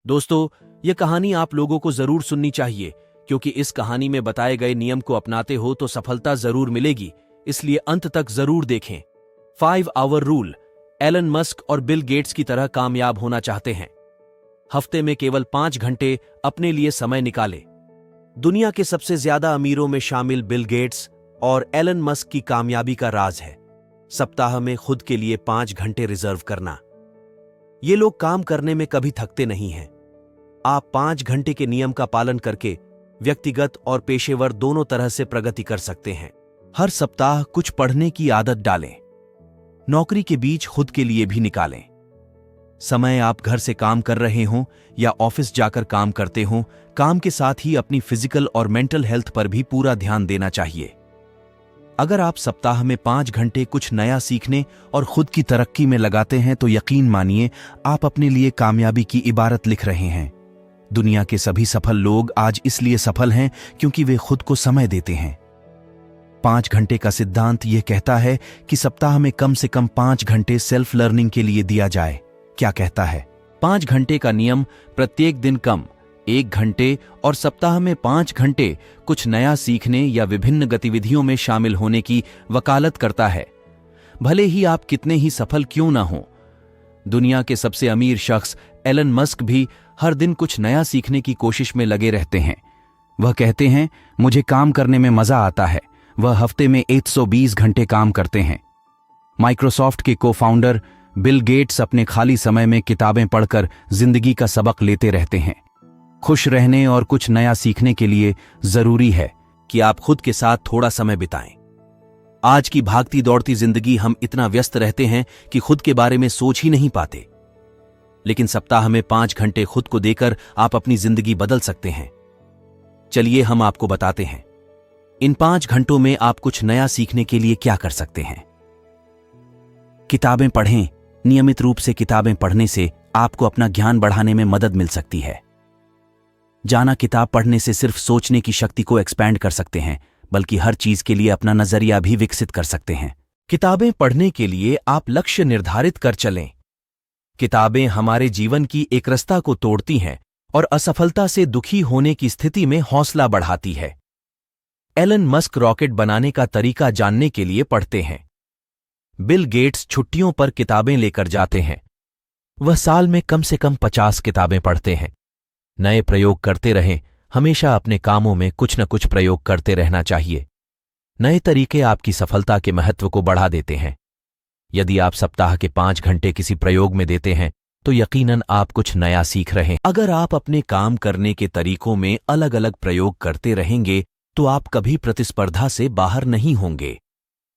दोस्तों, यह कहानी आप लोगों को जरूर सुननी चाहिए, क्योंकि इस कहानी में बताए गए नियम को अपनाते हो तो सफलता जरूर मिलेगी, इसलिए अंत तक जरूर देखें। 5 आवर रूल। एलन मस्क और बिल गेट्स की तरह कामयाब होना चाहते हैं? हफ्ते में केवल 5 घंटे अपने लिए समय निकालें। दुनिया के सबसे ज्यादा अमीरों में शामिल बिल गेट्स और एलन मस्क की कामयाबी का राज है सप्ताह में खुद के लिए 5 घंटे रिजर्व करना। ये लोग काम करने में कभी थकते नहीं हैं। आप 5 घंटे के नियम का पालन करके व्यक्तिगत और पेशेवर दोनों तरह से प्रगति कर सकते हैं। हर सप्ताह कुछ पढ़ने की आदत डालें। नौकरी के बीच खुद के लिए भी निकालें। समय आप घर से काम कर रहे हों या ऑफिस जाकर काम करते हों, काम के साथ ही अपनी फिजिकल और मेंटल हेल्थ पर भी पूरा ध्यान देना चाहिए। अगर आप सप्ताह में 5 घंटे कुछ नया सीखने और खुद की तरक्की में लगाते हैं तो यकीन मानिए आप अपने लिए कामयाबी की इबारत लिख रहे हैं। दुनिया के सभी सफल लोग आज इसलिए सफल हैं क्योंकि वे खुद को समय देते हैं। 5 घंटे का सिद्धांत यह कहता है कि सप्ताह में कम से कम 5 घंटे सेल्फ लर्निंग के लिए दिया जाए। क्या कहता है? 5 घंटे का नियम प्रत्येक दिन कम 1 घंटे और सप्ताह में 5 घंटे कुछ नया सीखने या विभिन्न गतिविधियों में शामिल होने की वकालत करता है। भले ही आप कितने ही सफल क्यों ना हों। दुनिया के सबसे अमीर शख्स एलन मस्क भी हर दिन कुछ नया सीखने की कोशिश में लगे रहते हैं। वह कहते हैं, मुझे काम करने में मजा आता है। वह हफ्ते में 120 घंटे काम करते हैं। माइक्रोसॉफ्ट के को-फाउंडर बिल गेट्स अपने खाली समय में किताबें पढ़कर जिंदगी का सबक लेते रहते हैं। खुश रहने और कुछ नया सीखने के लिए जरूरी है कि आप खुद के साथ थोड़ा समय बिताएं। आज की भागती दौड़ती जिंदगी हम इतना व्यस्त रहते हैं कि खुद के बारे में सोच ही नहीं पाते। लेकिन सप्ताह में 5 घंटे खुद को देकर आप अपनी जिंदगी बदल सकते हैं। चलिए हम आपको बताते हैं इन 5 घंटों में आप कुछ नया सीखने के लिए क्या कर सकते हैं। किताबें पढ़ें। नियमित रूप से किताबें पढ़ने से आपको अपना ज्ञान बढ़ाने में मदद मिल सकती है। जाना किताब पढ़ने से सिर्फ सोचने की शक्ति को एक्सपैंड कर सकते हैं, बल्कि हर चीज के लिए अपना नजरिया भी विकसित कर सकते हैं। किताबें पढ़ने के लिए आप लक्ष्य निर्धारित कर चलें। किताबें हमारे जीवन की एकरसता को तोड़ती हैं और असफलता से दुखी होने की स्थिति में हौसला बढ़ाती है। एलन मस्क रॉकेट बनाने का तरीका जानने के लिए पढ़ते हैं। बिल गेट्स छुट्टियों पर किताबें लेकर जाते हैं। वह साल में कम से कम 50 किताबें पढ़ते हैं। नए प्रयोग करते रहें। हमेशा अपने कामों में कुछ न कुछ प्रयोग करते रहना चाहिए। नए तरीके आपकी सफलता के महत्व को बढ़ा देते हैं। यदि आप सप्ताह के 5 घंटे किसी प्रयोग में देते हैं तो यकीनन आप कुछ नया सीख रहे हैं। अगर आप अपने काम करने के तरीकों में अलग अलग प्रयोग करते रहेंगे तो आप कभी प्रतिस्पर्धा से बाहर नहीं होंगे।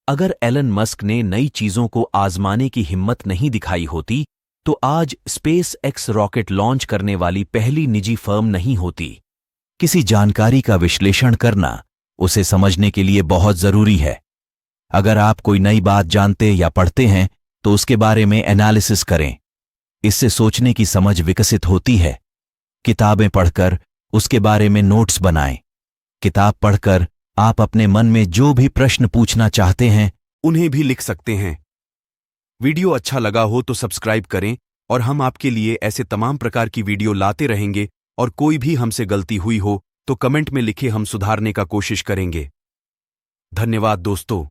अगर एलन मस्क ने नई चीजों को आजमाने की हिम्मत नहीं दिखाई होती तो आज स्पेस एक्स रॉकेट लॉन्च करने वाली पहली निजी फर्म नहीं होती। किसी जानकारी का विश्लेषण करना उसे समझने के लिए बहुत जरूरी है। अगर आप कोई नई बात जानते या पढ़ते हैं तो उसके बारे में एनालिसिस करें। इससे सोचने की समझ विकसित होती है। किताबें पढ़कर उसके बारे में नोट्स बनाएं। किताब पढ़कर आप अपने मन में जो भी प्रश्न पूछना चाहते हैं उन्हें भी लिख सकते हैं। वीडियो अच्छा लगा हो तो सब्सक्राइब करें और हम आपके लिए ऐसे तमाम प्रकार की वीडियो लाते रहेंगे। और कोई भी हमसे गलती हुई हो तो कमेंट में लिखे, हम सुधारने का कोशिश करेंगे। धन्यवाद दोस्तों।